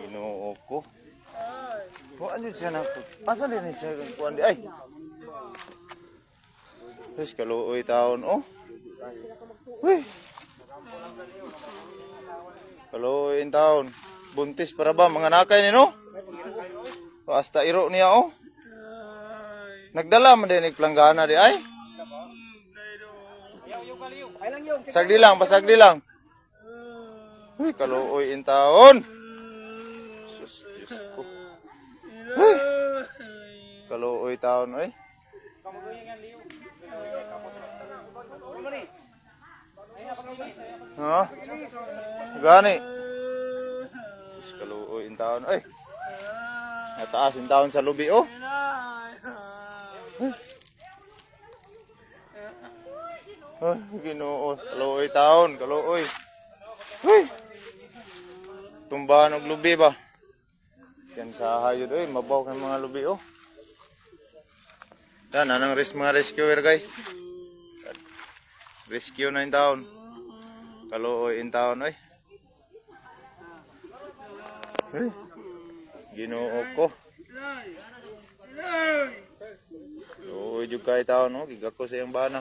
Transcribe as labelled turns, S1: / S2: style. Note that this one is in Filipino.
S1: Ginoo ko. Oh, ano siya na? Asa din siya kuan di ay. Terus kaluoy taon oh. Uy. Kaluoy taon. Buntis para ba mga nakay ni no? Hasta iro niya oh. Nagdala man din planggana di ay. Sagdi lang, pasagdi lang. Uy, kaluoy in taon. Sus, Diyos ko. Uy. Kaluoy taon oy. Ha? Gani. Sus, kaluoy in taon oy. Nataas in taon sa lubi oh. Ay, Ginoo, kaluoy taon, kaluoy. Uy. Tumbahan og lubi ba? Yan sa hayod oy, mabaw kang mga lubi oh. Yan anang mga rescuer guys. Rescue na in taon. Kaluoy in taon oy. Uy. Ginoo ko. Kaluoy jud kay taon oh, gigako sa iyang bana.